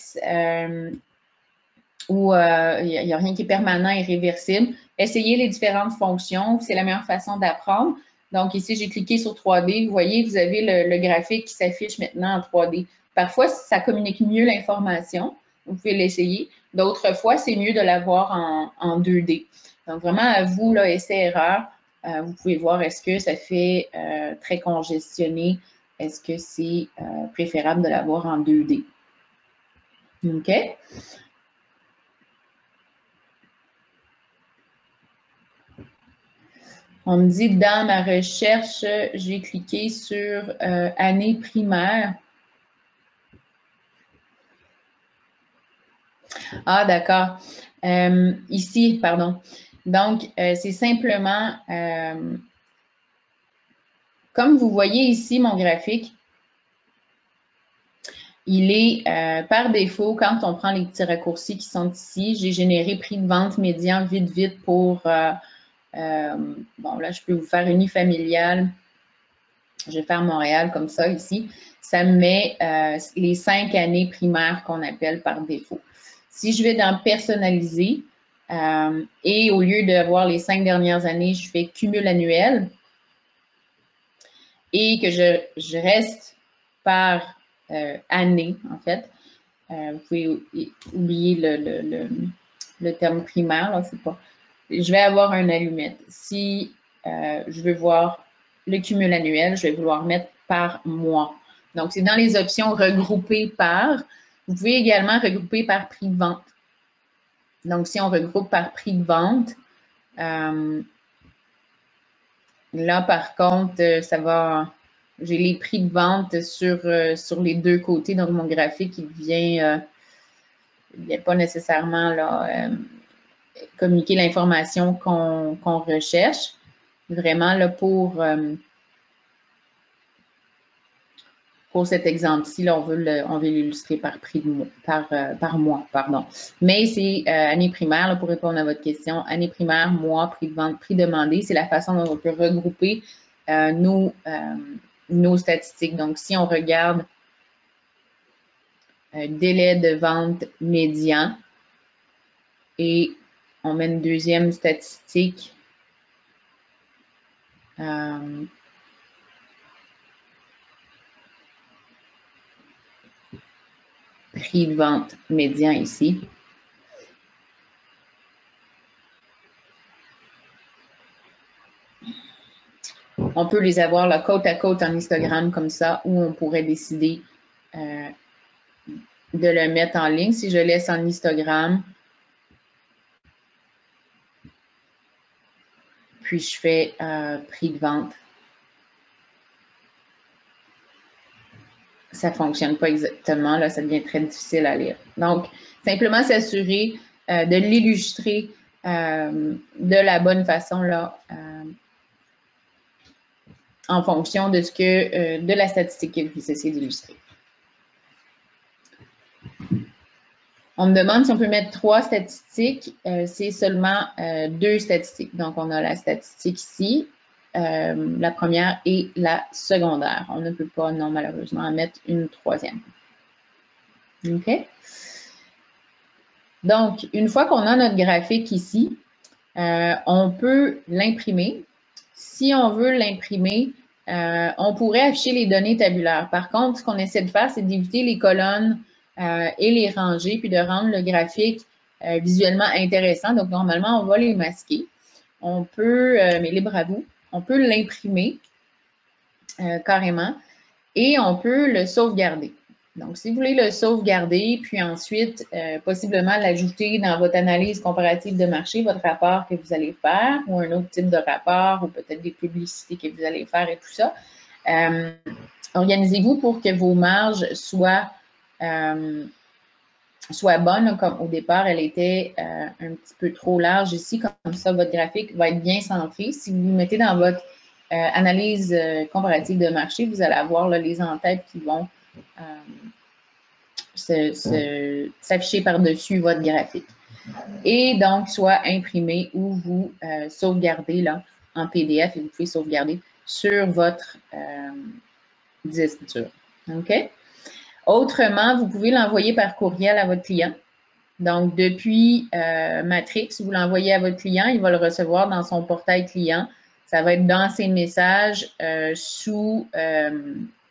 où il n'y a rien qui est permanent et réversible. Essayez les différentes fonctions. C'est la meilleure façon d'apprendre. Donc, ici, j'ai cliqué sur 3D. Vous voyez, vous avez le graphique qui s'affiche maintenant en 3D. Parfois, ça communique mieux l'information. Vous pouvez l'essayer. D'autres fois, c'est mieux de l'avoir en 2D. Donc, vraiment, à vous, là, essai-erreur. Vous pouvez voir, est-ce que ça fait très congestionné? Est-ce que c'est préférable de l'avoir en 2D? OK? On me dit, dans ma recherche, j'ai cliqué sur année primaire. Ah, d'accord. Ici, pardon. Donc, c'est simplement, comme vous voyez ici mon graphique, il est par défaut, quand on prend les petits raccourcis qui sont ici, j'ai généré prix de vente médian vite pour, bon là, je peux vous faire unifamilial. Je vais faire Montréal comme ça ici. Ça me met les 5 années primaires qu'on appelle par défaut. Si je vais dans personnaliser et au lieu d'avoir les 5 dernières années, je fais cumul annuel et que je reste par année, en fait. Vous pouvez oublier le terme primaire, là, c'est pas. Je vais avoir un allumette. Si je veux voir le cumul annuel, je vais vouloir mettre par mois. Donc, c'est dans les options regrouper par. Vous pouvez également regrouper par prix de vente. Donc, si on regroupe par prix de vente, là, par contre, ça va. J'ai les prix de vente sur les deux côtés. Donc, mon graphique, il vient pas nécessairement là, communiquer l'information qu'on recherche. Vraiment, là, pour cet exemple-ci, là, on veut l'illustrer par prix de mois, par mois, pardon. Mais c'est année primaire, là, pour répondre à votre question, année primaire, mois, prix de vente, prix demandé, c'est la façon dont on peut regrouper nos statistiques. Donc, si on regarde délai de vente médian et on met une deuxième statistique, prix de vente médian ici. On peut les avoir là, côte à côte en histogramme comme ça, ou on pourrait décider de le mettre en ligne. Si je laisse en histogramme, puis je fais prix de vente, ça ne fonctionne pas exactement, là, ça devient très difficile à lire. Donc, simplement s'assurer de l'illustrer de la bonne façon, là, en fonction de de la statistique que vous essayez d'illustrer. On me demande si on peut mettre 3 statistiques. C'est seulement 2 statistiques. Donc, on a la statistique ici, la première et la secondaire. On ne peut pas, non, malheureusement, en mettre une troisième. OK? Donc, une fois qu'on a notre graphique ici, on peut l'imprimer. Si on veut l'imprimer, on pourrait afficher les données tabulaires. Par contre, ce qu'on essaie de faire, c'est d'éviter les colonnes et les rangées, puis de rendre le graphique visuellement intéressant. Donc, normalement, on va les masquer. On peut, mais libre à vous, on peut l'imprimer carrément et on peut le sauvegarder. Donc, si vous voulez le sauvegarder, puis ensuite, possiblement l'ajouter dans votre analyse comparative de marché, votre rapport que vous allez faire, ou un autre type de rapport, ou peut-être des publicités que vous allez faire et tout ça, organisez-vous pour que vos marges soient bonnes. Comme au départ, elle était un petit peu trop large ici. Comme ça, votre graphique va être bien centré. Si vous mettez dans votre analyse comparative de marché, vous allez avoir là, les en-têtes qui vont s'afficher par-dessus votre graphique. Et donc, soit imprimé ou vous sauvegardez là, en PDF et vous pouvez sauvegarder sur votre disque dur. OK? Autrement, vous pouvez l'envoyer par courriel à votre client. Donc, depuis Matrix, vous l'envoyez à votre client, il va le recevoir dans son portail client. Ça va être dans ses messages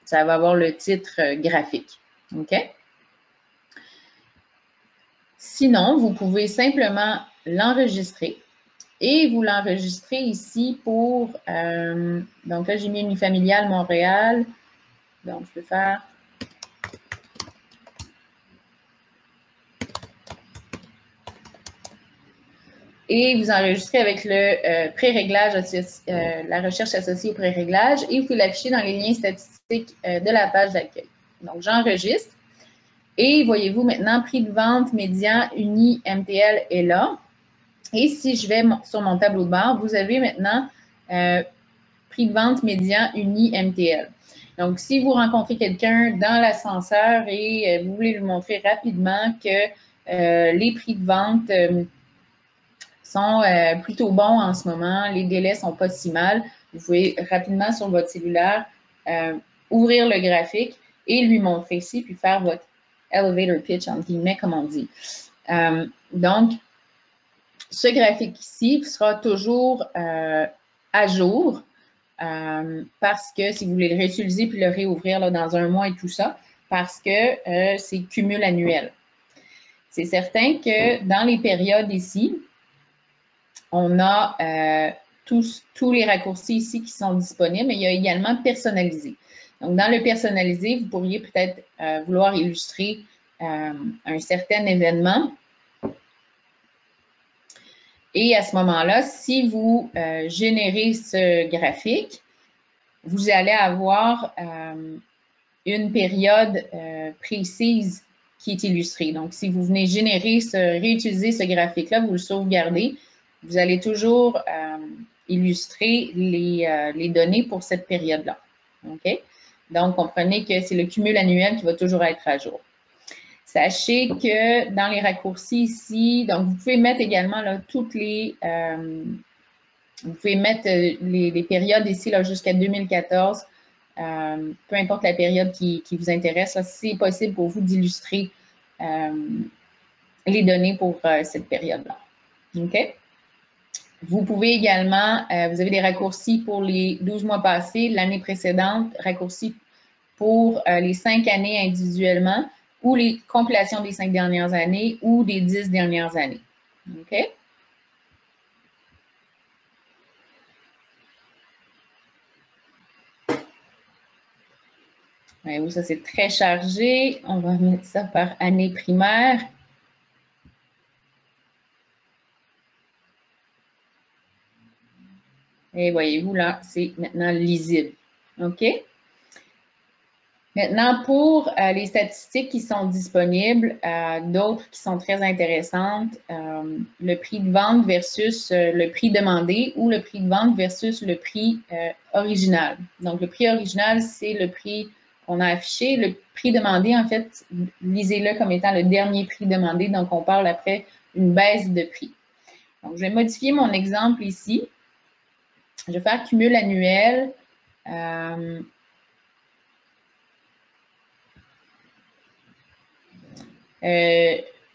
ça va avoir le titre graphique. OK? Sinon, vous pouvez simplement l'enregistrer et vous l'enregistrez ici pour, donc là, j'ai mis unifamilial Montréal. Donc, je vais faire et vous enregistrez avec le pré-réglage, la recherche associée au pré-réglage et vous pouvez l'afficher dans les liens statistiques de la page d'accueil. Donc, j'enregistre et voyez-vous maintenant, prix de vente médian uni MTL est là. Et si je vais sur mon tableau de bord, vous avez maintenant prix de vente médian uni MTL. Donc, si vous rencontrez quelqu'un dans l'ascenseur et vous voulez lui montrer rapidement que les prix de vente sont plutôt bons en ce moment, les délais sont pas si mal, vous pouvez rapidement sur votre cellulaire ouvrir le graphique et lui montrer ici, puis faire votre elevator pitch, entre guillemets, comme on dit. Donc, ce graphique ici sera toujours à jour parce que si vous voulez le réutiliser puis le réouvrir là, dans un mois et tout ça, parce que c'est cumul annuel. C'est certain que dans les périodes ici, on a tous les raccourcis ici qui sont disponibles, mais il y a également personnalisé. Donc, dans le personnalisé, vous pourriez peut-être vouloir illustrer un certain événement. Et à ce moment-là, si vous générez ce graphique, vous allez avoir une période précise qui est illustrée. Donc, si vous venez réutiliser ce graphique-là, vous le sauvegardez, vous allez toujours illustrer les données pour cette période-là. OK? Donc, comprenez que c'est le cumul annuel qui va toujours être à jour. Sachez que dans les raccourcis ici, donc vous pouvez mettre également là, toutes les... vous pouvez mettre les périodes ici jusqu'à 2014, peu importe la période qui vous intéresse, c'est possible pour vous d'illustrer les données pour cette période-là. OK? Vous pouvez également, vous avez des raccourcis pour les 12 mois passés, l'année précédente, raccourcis pour les 5 années individuellement, ou les compilations des 5 dernières années ou des 10 dernières années. OK? Voyez-vous, ça c'est très chargé. On va mettre ça par année primaire. Et voyez-vous, là, c'est maintenant lisible. OK? Maintenant, pour les statistiques qui sont disponibles, d'autres qui sont très intéressantes, le prix de vente versus le prix demandé ou le prix de vente versus le prix original. Donc, le prix original, c'est le prix qu'on a affiché. Le prix demandé, en fait, lisez-le comme étant le dernier prix demandé. Donc, on parle après une baisse de prix. Donc, je vais modifier mon exemple ici. Je vais faire cumul annuel.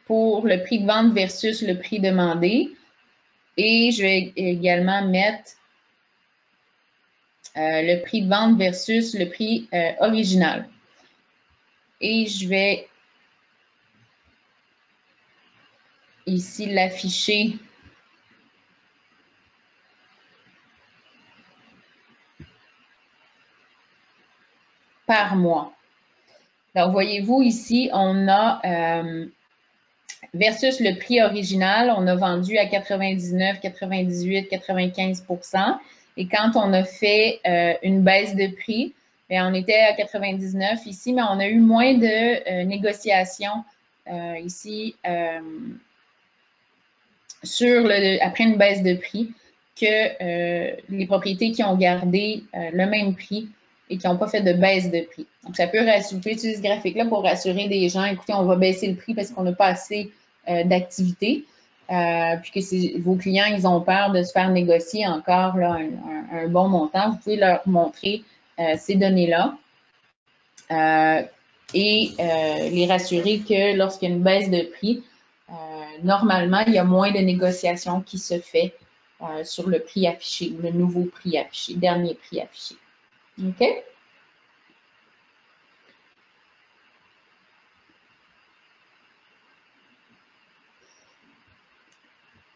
Pour le prix de vente versus le prix demandé. Et je vais également mettre le prix de vente versus le prix original. Et je vais ici l'afficher par mois. Donc, voyez-vous ici, on a versus le prix original, on a vendu à 99, 98, 95%. Et quand on a fait une baisse de prix, bien, on était à 99 ici, mais on a eu moins de négociations ici après une baisse de prix que les propriétés qui ont gardé le même prix et qui n'ont pas fait de baisse de prix. Donc, ça peut rassurer, vous pouvez utiliser ce graphique-là pour rassurer des gens, écoutez, on va baisser le prix parce qu'on n'a pas assez d'activité, puis que vos clients, ils ont peur de se faire négocier encore là, un bon montant. Vous pouvez leur montrer ces données-là et les rassurer que lorsqu'il y a une baisse de prix, normalement, il y a moins de négociations qui se fait sur le prix affiché, le nouveau prix affiché, dernier prix affiché. OK?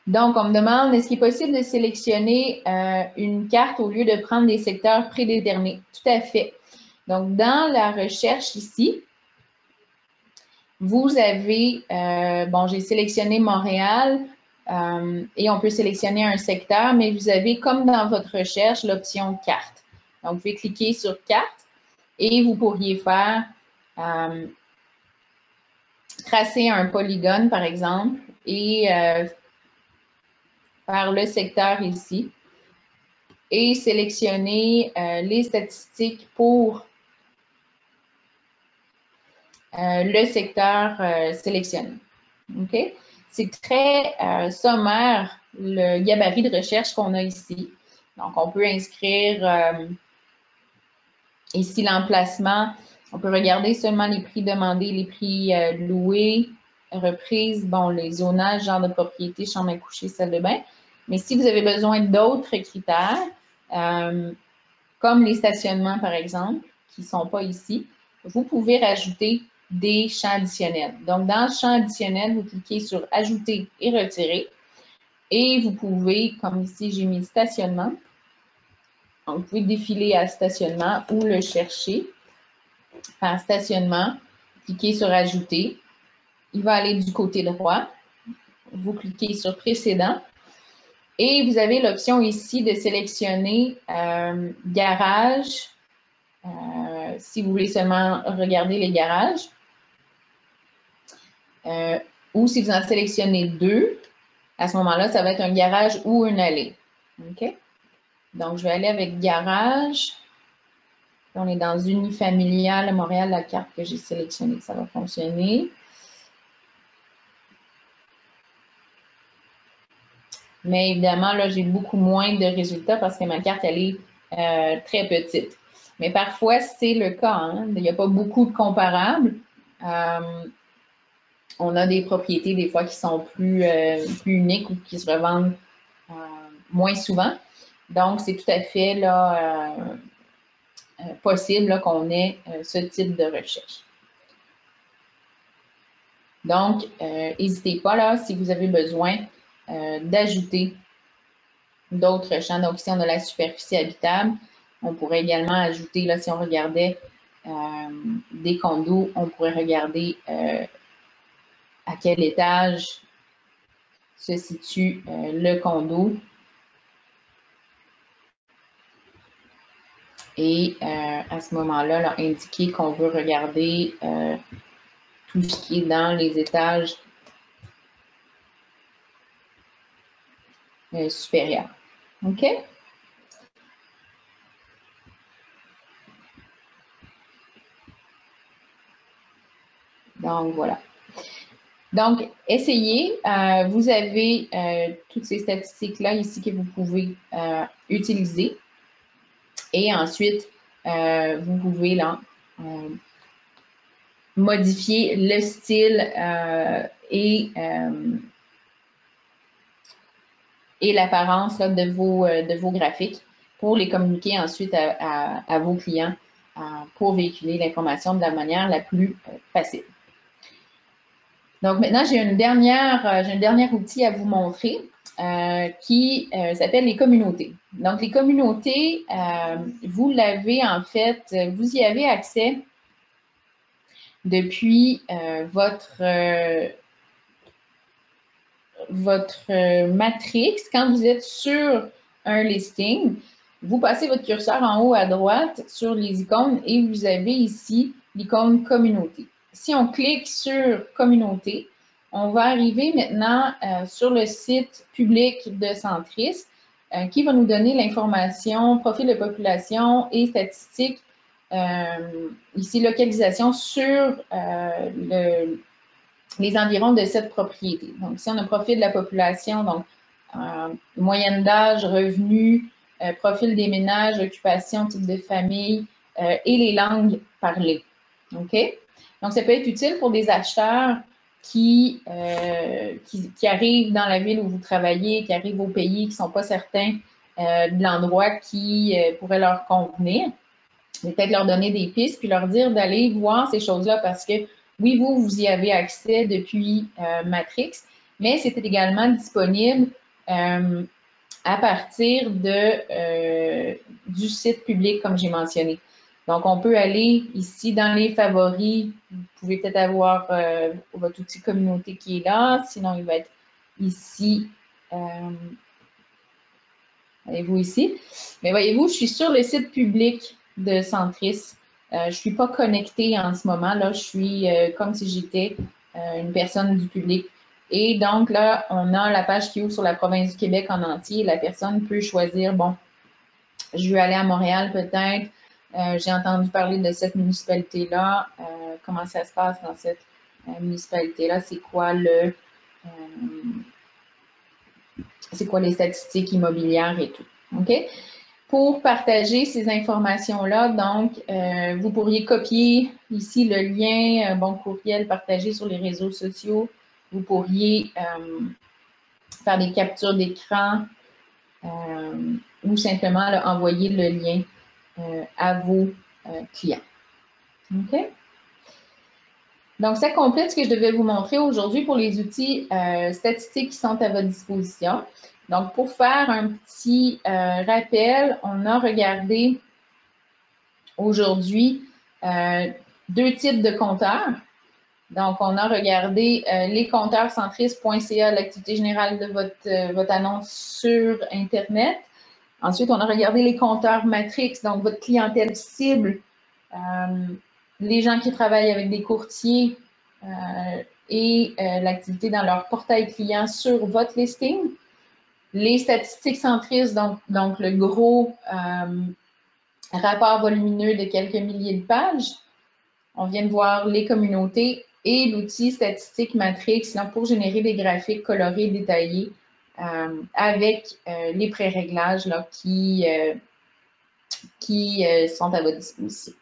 Donc, on me demande, est-ce qu'il est possible de sélectionner une carte au lieu de prendre des secteurs prédéterminés? Tout à fait. Donc, dans la recherche ici, vous avez, bon, j'ai sélectionné Montréal et on peut sélectionner un secteur, mais vous avez, comme dans votre recherche, l'option carte. Donc, vous pouvez cliquer sur carte et vous pourriez faire tracer un polygone, par exemple, et faire le secteur ici et sélectionner les statistiques pour le secteur sélectionné. OK? C'est très sommaire le gabarit de recherche qu'on a ici. Donc, on peut inscrire ici l'emplacement. On peut regarder seulement les prix demandés, les prix loués, reprises, bon, les zonages, genre de propriété, chambre à coucher, salle de bain. Mais si vous avez besoin d'autres critères, comme les stationnements, par exemple, qui ne sont pas ici, vous pouvez rajouter des champs additionnels. Donc, dans le champ additionnel, vous cliquez sur « Ajouter et retirer » et vous pouvez, comme ici, j'ai mis « Stationnement ». Donc, vous pouvez défiler à « Stationnement » ou le chercher par « Stationnement », cliquez sur « Ajouter ». Il va aller du côté droit. Vous cliquez sur « Précédent ». Et vous avez l'option ici de sélectionner garage, si vous voulez seulement regarder les garages, ou si vous en sélectionnez deux, à ce moment-là, ça va être un garage ou une allée. OK? Donc, je vais aller avec garage. On est dans unifamilial à Montréal, la carte que j'ai sélectionnée, ça va fonctionner. Mais évidemment, là, j'ai beaucoup moins de résultats parce que ma carte, elle est très petite. Mais parfois, c'est le cas. Hein? Il n'y a pas beaucoup de comparables. On a des propriétés, des fois, qui sont plus uniques ou qui se revendent moins souvent. Donc, c'est tout à fait là, possible qu'on ait ce type de recherche. Donc, n'hésitez pas, là, si vous avez besoin d'ajouter d'autres champs. Donc, ici, on a la superficie habitable. On pourrait également ajouter, là, si on regardait des condos, on pourrait regarder à quel étage se situe le condo. Et à ce moment-là, indiquer qu'on veut regarder tout ce qui est dans les étages supérieurs. OK? Donc, voilà. Donc, essayez. Vous avez toutes ces statistiques-là ici que vous pouvez utiliser. Et ensuite, vous pouvez là modifier le style et l'apparence de vos graphiques pour les communiquer ensuite à vos clients pour véhiculer l'information de la manière la plus facile. Donc maintenant, j'ai un dernier outil à vous montrer qui s'appelle les communautés. Donc les communautés, vous l'avez en fait, vous y avez accès depuis votre matrix. Quand vous êtes sur un listing, vous passez votre curseur en haut à droite sur les icônes et vous avez ici l'icône communauté. Si on clique sur communauté, on va arriver maintenant sur le site public de Centris qui va nous donner l'information, profil de population et statistiques, ici localisation sur les environs de cette propriété. Donc, si on a profil de la population, donc moyenne d'âge, revenu, profil des ménages, occupation, type de famille et les langues parlées. OK? Donc, ça peut être utile pour des acheteurs qui arrivent dans la ville où vous travaillez, qui arrivent au pays, qui ne sont pas certains de l'endroit qui pourrait leur convenir. Peut-être leur donner des pistes, puis leur dire d'aller voir ces choses-là parce que oui, vous y avez accès depuis Matrix, mais c'était également disponible à partir du site public, comme j'ai mentionné. Donc, on peut aller ici dans les favoris. Vous pouvez peut-être avoir votre outil communauté qui est là. Sinon, il va être ici. Voyez-vous ici. Mais voyez-vous, je suis sur le site public de Centris. Je ne suis pas connectée en ce moment. Là, je suis comme si j'étais une personne du public. Et donc, là, on a la page qui ouvre sur la province du Québec en entier. La personne peut choisir, bon, je veux aller à Montréal peut-être. J'ai entendu parler de cette municipalité-là. Comment ça se passe dans cette municipalité-là? C'est quoi les statistiques immobilières et tout. OK? Pour partager ces informations-là, donc, vous pourriez copier ici le lien, bon courriel partagé sur les réseaux sociaux. Vous pourriez faire des captures d'écran ou simplement là, envoyer le lien à vos clients. OK? Donc, ça complète ce que je devais vous montrer aujourd'hui pour les outils statistiques qui sont à votre disposition. Donc, pour faire un petit rappel, on a regardé aujourd'hui 2 types de compteurs. Donc, on a regardé les compteurs centris.ca, l'activité générale de votre annonce sur Internet. Ensuite, on a regardé les compteurs Matrix, donc votre clientèle cible, les gens qui travaillent avec des courtiers et l'activité dans leur portail client sur votre listing. Les statistiques Centris, donc le gros rapport volumineux de quelques milliers de pages. On vient de voir les communautés et l'outil statistique Matrix là, pour générer des graphiques colorés, détaillés avec les pré-réglages là, qui sont à votre disposition.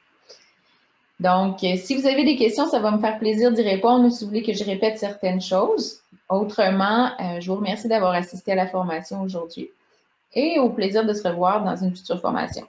Donc, si vous avez des questions, ça va me faire plaisir d'y répondre ou si vous voulez que je répète certaines choses. Autrement, je vous remercie d'avoir assisté à la formation aujourd'hui et au plaisir de se revoir dans une future formation.